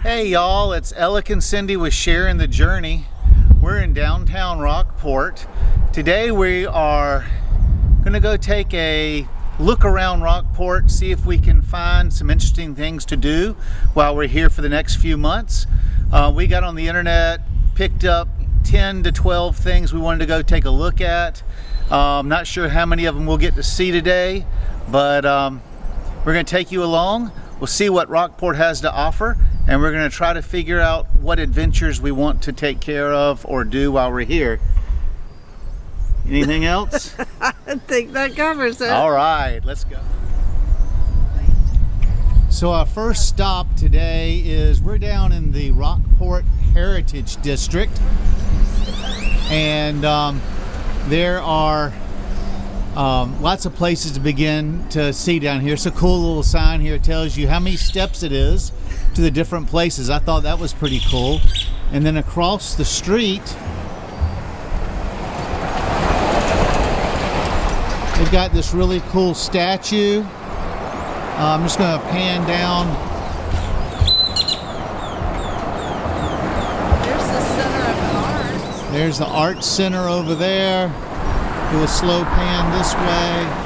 Hey y'all, it's Alec and Cindy with Sharing the Journey. We're in downtown Rockport. Today we are gonna go take a look around Rockport, see if we can find some interesting things to do while we're here for the next few months. We got on the internet, picked up 10 to 12 things we wanted to go take a look at. I'm not sure how many of them we'll get to see today, but we're gonna take you along. We'll see what Rockport has to offer, and we're going to try to figure out what adventures we want to take care of or do while we're here. Anything else? I think that covers it. All right, let's go. So our first stop today is we're down in the Rockport Heritage District, and there are lots of places to begin to see down here. It's a cool little sign here. It tells you how many steps it is to the different places. I thought that was pretty cool. And then across the street, they've got this really cool statue. I'm just going to pan down. There's the Center of the Arts. There's the Art Center over there. Do a slow pan this way.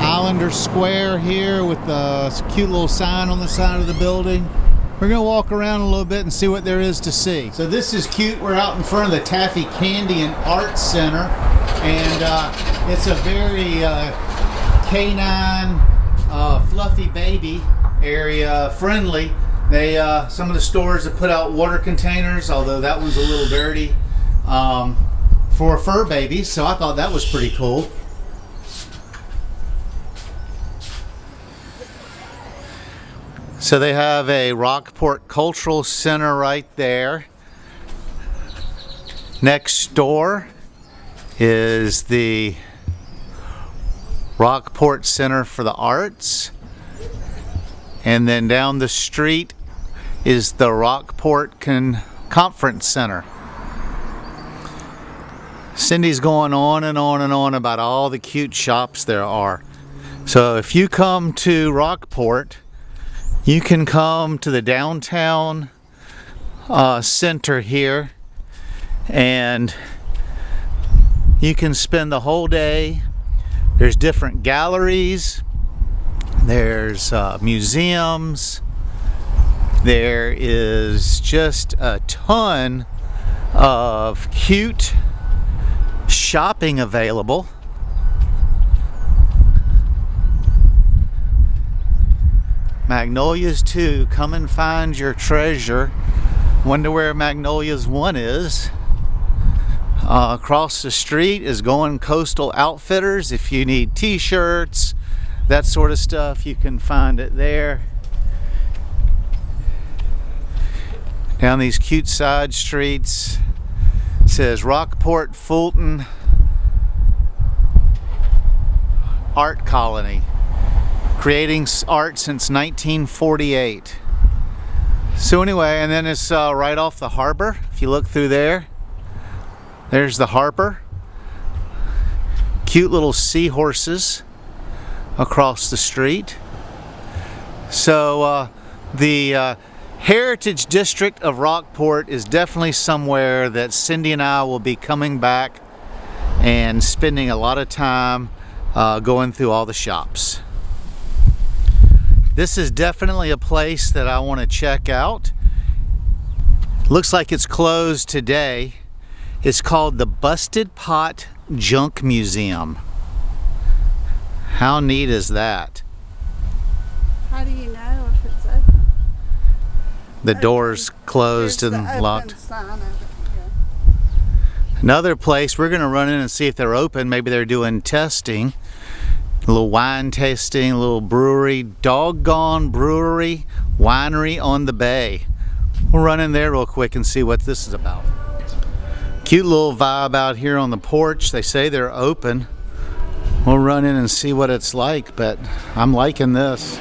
Islander Square here with a cute little sign on the side of the building. We're gonna walk around a little bit and see what there is to see. So this is cute. We're out in front of the Taffy Candy and Art Center, and it's a very canine, fluffy baby area friendly. They some of the stores have put out water containers, although that one's a little dirty. For fur babies, so I thought that was pretty cool. So they have a Rockport Cultural Center right there. Next door is the Rockport Center for the Arts. And then down the street is the Rockport Conference Center. Cindy's going on and on and on about all the cute shops there are. So if you come to Rockport, you can come to the downtown center here, and you can spend the whole day. There's different galleries, there's museums, there is just a ton of cute shopping available. Magnolias 2, come and find your treasure. Wonder where Magnolias 1 is. Across the street is Going Coastal Outfitters. If you need t-shirts, that sort of stuff, you can find it there. Down these cute side streets, it says Rockport Fulton Art Colony, creating art since 1948. So anyway, and then it's right off the harbor. If you look through there, there's the harbor. Cute little seahorses across the street. So the Heritage District of Rockport is definitely somewhere that Cindy and I will be coming back and spending a lot of time going through all the shops. This is definitely a place that I want to check out. Looks like it's closed today. It's called the Busted Pot Junk Museum. How neat is that? How do you know if it's open? The door's closed and locked. Another place, we're going to run in and see if they're open. Maybe they're doing testing. A little wine tasting, a little brewery. Doggone Brewery, Winery on the Bay. We'll run in there real quick and see what this is about. Cute little vibe out here on the porch. They say they're open. We'll run in and see what it's like, but I'm liking this.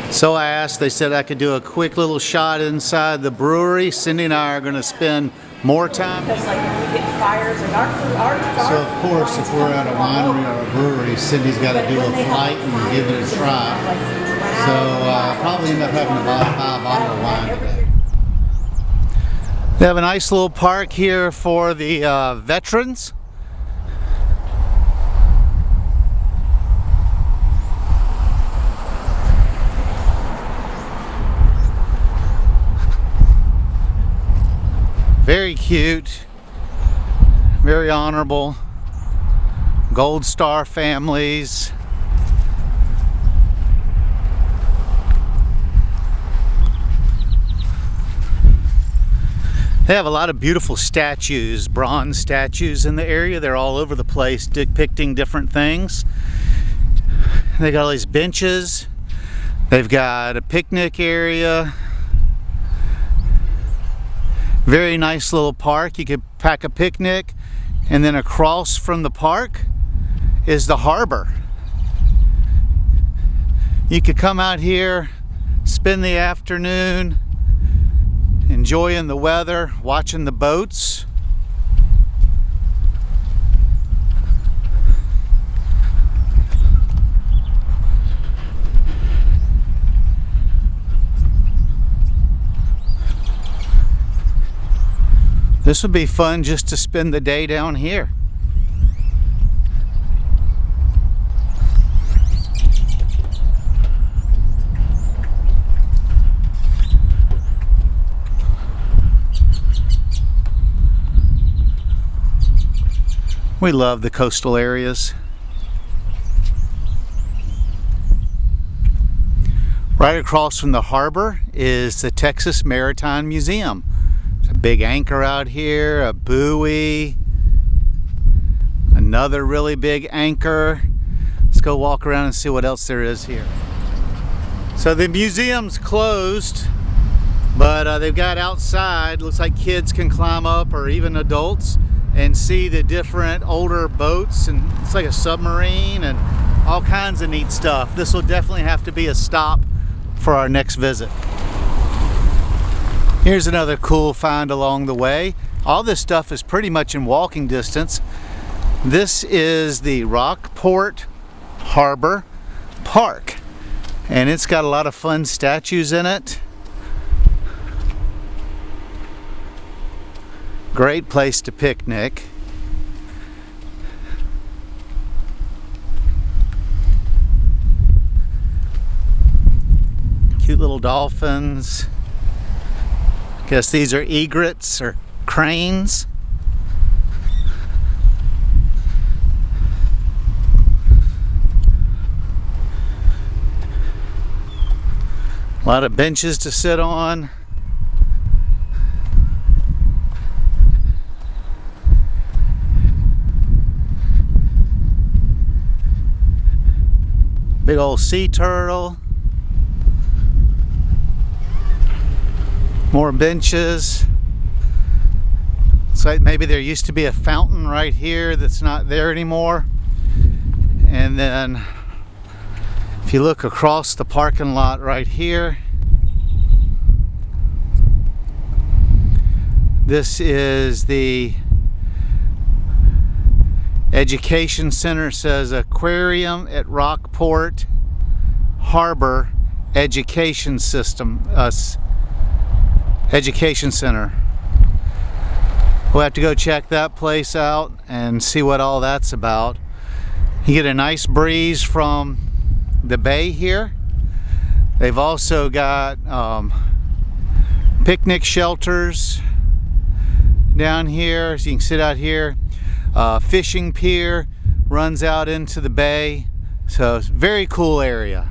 So I asked, they said I could do a quick little shot inside the brewery. Cindy and I are going to spend more time. Because like we get fires and our So of course, if we're at a winery or a brewery, Cindy's got to do a flight and give it a try. Probably end up having to buy a bottle of wine today. They have a nice little park here for the veterans. Very cute, very honorable, Gold Star families. They have a lot of beautiful statues, bronze statues in the area. They're all over the place depicting different things. They got all these benches. They've got a picnic area. Very nice little park. You could pack a picnic, and then across from the park is the harbor. You could come out here, spend the afternoon enjoying the weather, watching the boats. This would be fun just to spend the day down here. We love the coastal areas. Right across from the harbor is the Texas Maritime Museum. There's a big anchor out here, a buoy, another really big anchor. Let's go walk around and see what else there is here. So the museum's closed, but they've got outside. Looks like kids can climb up, or even adults, and see the different older boats, and it's like a submarine and all kinds of neat stuff. This will definitely have to be a stop for our next visit. Here's another cool find along the way. All this stuff is pretty much in walking distance. This is the Rockport Harbor Park, and it's got a lot of fun statues in it. Great place to picnic. Cute little dolphins. Guess these are egrets or cranes. A lot of benches to sit on. Big old sea turtle. More benches. Looks like maybe there used to be a fountain right here that's not there anymore. And then if you look across the parking lot right here, this is the Education Center. It says Aquarium at Rockport Harbor Education System, Education Center. We'll have to go check that place out and see what all that's about. You get a nice breeze from the bay here. They've also got picnic shelters down here, so you can sit out here. Fishing pier runs out into the bay, so it's a very cool area.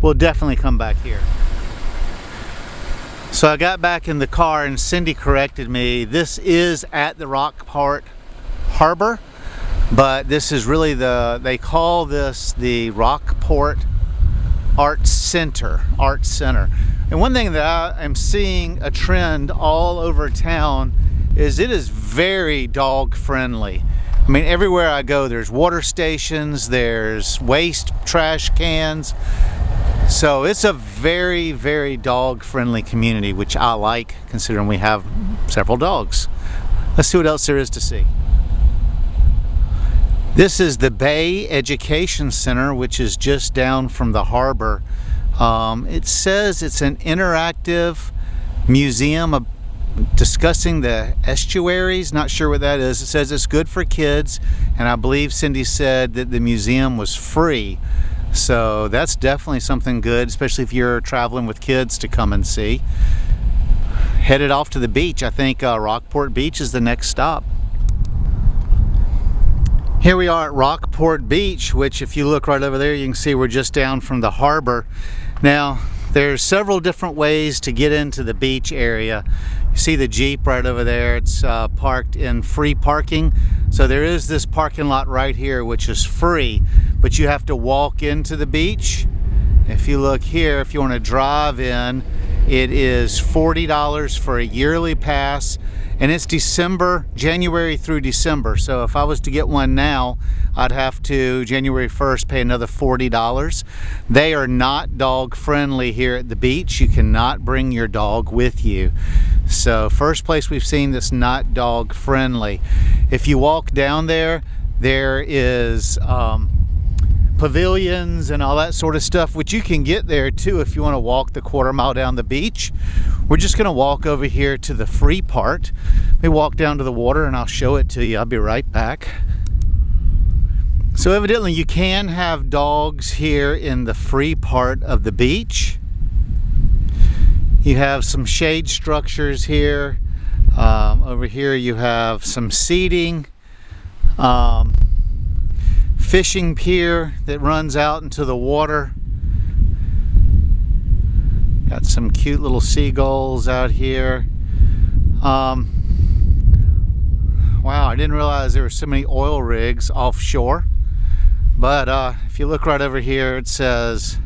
We'll definitely come back here. So I got back in the car and Cindy corrected me. This is at the Rockport Harbor, but this is really they call this the Rockport Arts Center. And one thing that I am seeing a trend all over town is it is very dog friendly. I mean, everywhere I go there's water stations, there's waste trash cans. So it's a very, very dog friendly community, which I like considering we have several dogs. Let's see what else there is to see. This is the Bay Education Center, which is just down from the harbor. It says it's an interactive museum discussing the estuaries. Not sure what that is. It says it's good for kids, and I believe Cindy said that the museum was free. So that's definitely something good, especially if you're traveling with kids, to come and see. Headed off to the beach. I think Rockport Beach is the next stop. Here we are at Rockport Beach, which if you look right over there, you can see we're just down from the harbor. Now, there's several different ways to get into the beach area. You see the Jeep right over there. It's parked in free parking. So there is this parking lot right here, which is free, but you have to walk into the beach. If you look here, if you want to drive in, it is $40 for a yearly pass, and it's January through December. So if I was to get one now, I'd have to January 1st pay another $40. They are not dog friendly here at the beach. You cannot bring your dog with you. So first place we've seen that's not dog friendly. If you walk down there, there is pavilions and all that sort of stuff, which you can get there too if you want to walk the quarter-mile down the beach. We're just going to walk over here to the free part. We walk down to the water and I'll show it to you. I'll be right back. So evidently you can have dogs here in the free part of the beach. You have some shade structures here. Over here you have some seating. Fishing pier that runs out into the water. Got some cute little seagulls out here. Wow, I didn't realize there were so many oil rigs offshore. But if you look right over here, it says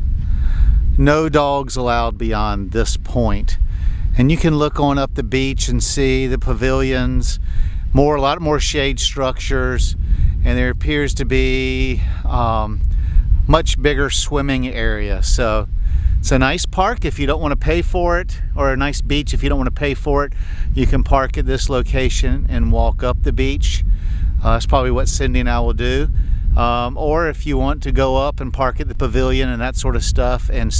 no dogs allowed beyond this point. And you can look on up the beach and see the pavilions, a lot more shade structures. And there appears to be much bigger swimming area. So it's a nice park if you don't want to pay for it, or a nice beach if you don't want to pay for it. You can park at this location and walk up the beach. That's probably what Cindy and I will do. Or if you want to go up and park at the pavilion and that sort of stuff and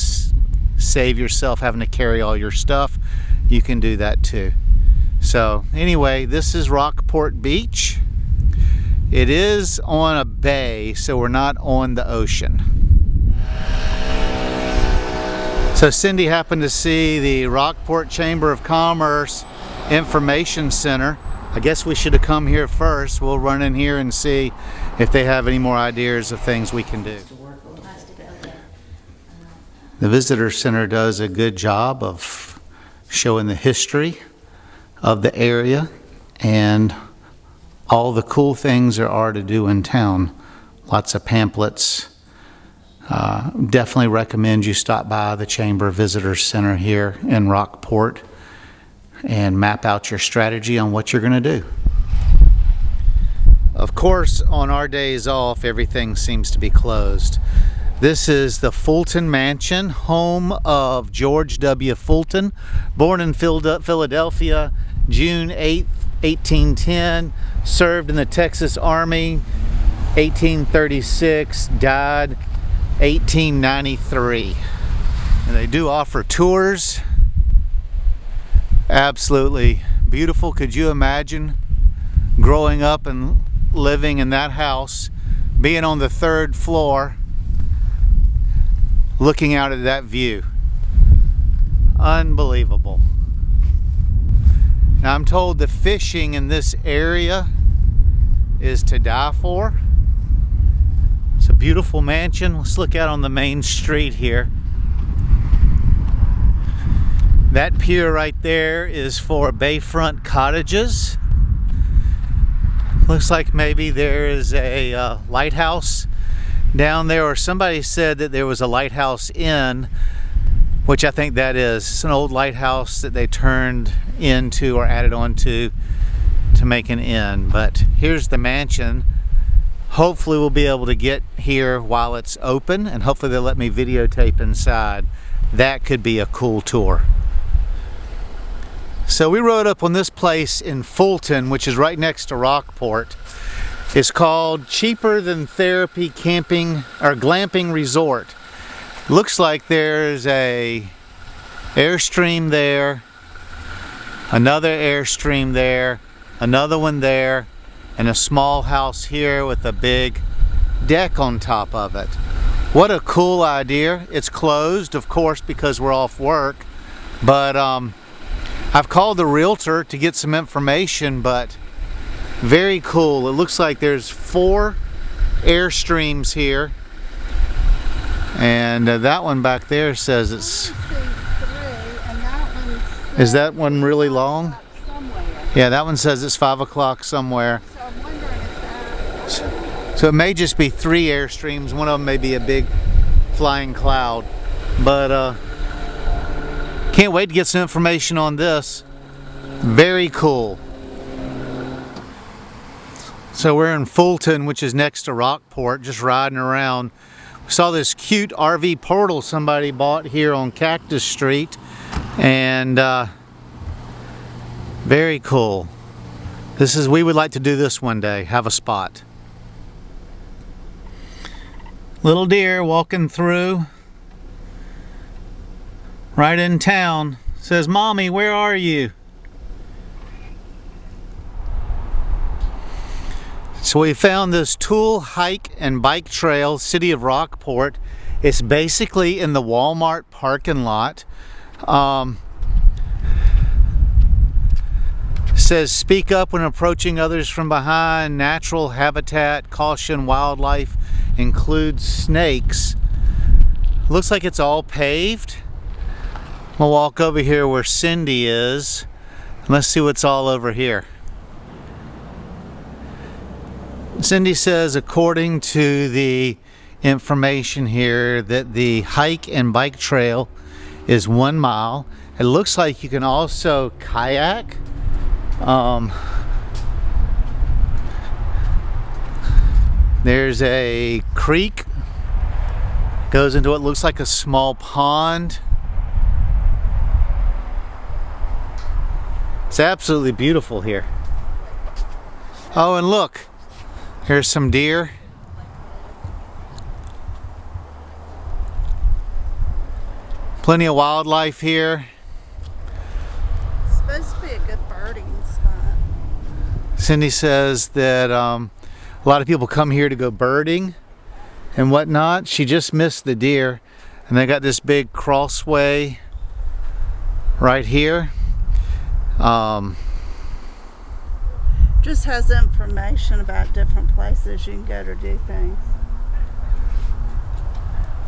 save yourself having to carry all your stuff, you can do that too. So anyway, this is Rockport Beach. It is on a bay, so we're not on the ocean. So Cindy happened to see the Rockport Chamber of Commerce Information Center. I guess we should have come here first. We'll run in here and see if they have any more ideas of things we can do. The Visitor Center does a good job of showing the history of the area and all the cool things there are to do in town. Lots of pamphlets. Definitely recommend you stop by the Chamber Visitor Center here in Rockport and map out your strategy on what you're going to do. Of course, on our days off, everything seems to be closed. This is the Fulton Mansion, home of George W. Fulton, born in Philadelphia, June 8th, 1810, served in the Texas Army, 1836, died 1893. And they do offer tours. Absolutely beautiful. Could you imagine growing up and living in that house, being on the 3rd floor, looking out at that view? Unbelievable. Now I'm told the fishing in this area is to die for. It's a beautiful mansion. Let's look out on the main street here. That pier right there is for bayfront cottages. Looks like maybe there is a lighthouse down there, or somebody said that there was a lighthouse inn, which I think that is. It's an old lighthouse that they turned into or added on to make an inn. But here's the mansion. Hopefully we'll be able to get here while it's open, and hopefully they'll let me videotape inside. That could be a cool tour. So we rode up on this place in Fulton, which is right next to Rockport. It's called Cheaper Than Therapy Camping or Glamping Resort. Looks like there's a airstream there, another airstream there, another one there, and a small house here with a big deck on top of it. What a cool idea. It's closed, of course, because we're off work, but I've called the realtor to get some information, but very cool. It looks like there's 4 airstreams here, and that one back there says it's... Is that one really long? Yeah, that one says it's 5 o'clock somewhere. So I'm wondering if that... So it may just be 3 airstreams. One of them may be a big flying cloud. But can't wait to get some information on this. Very cool. So we're in Fulton, which is next to Rockport, just riding around. We saw this cute RV portal somebody bought here on Cactus Street, and very cool. We would like to do this one day, have a spot. Little deer walking through right in town. Says, "Mommy, where are you?" So we found this tool, hike, and bike trail, City of Rockport. It's basically in the Walmart parking lot. Says, "Speak up when approaching others from behind. Natural habitat, caution, wildlife, includes snakes." Looks like it's all paved. We'll walk over here where Cindy is. Let's see what's all over here. Cindy says, according to the information here, that the hike and bike trail is 1 mile. It looks like you can also kayak. There's a creek, goes into what looks like a small pond. It's absolutely beautiful here. Oh, and look. Here's some deer. Plenty of wildlife here. It's supposed to be a good birding spot. Cindy says that a lot of people come here to go birding and whatnot. She just missed the deer, and they got this big crossway right here. Just has information about different places you can go to do things.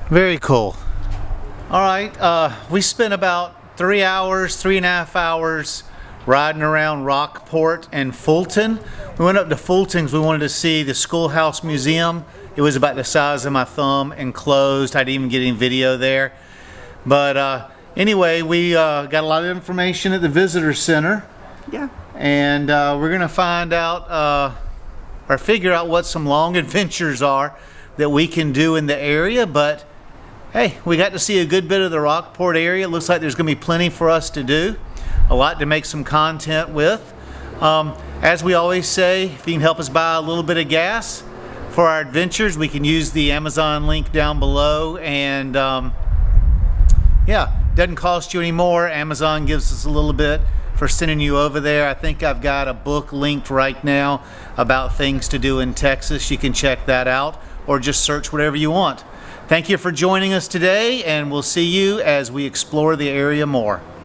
Very cool. All right, we spent about 3.5 hours riding around Rockport and Fulton. We went up to Fulton because we wanted to see the Schoolhouse Museum. It was about the size of my thumb and closed. I didn't even get any video there. But anyway, we got a lot of information at the Visitor Center. Yeah. And we're going to find out or figure out what some long adventures are that we can do in the area. But hey, we got to see a good bit of the Rockport area. It looks like there's going to be plenty for us to do. A lot to make some content with. As we always say, if you can help us buy a little bit of gas for our adventures, we can use the Amazon link down below. And yeah, doesn't cost you any more. Amazon gives us a little bit for sending you over there. I think I've got a book linked right now about things to do in Texas. You can check that out or just search whatever you want. Thank you for joining us today, and we'll see you as we explore the area more.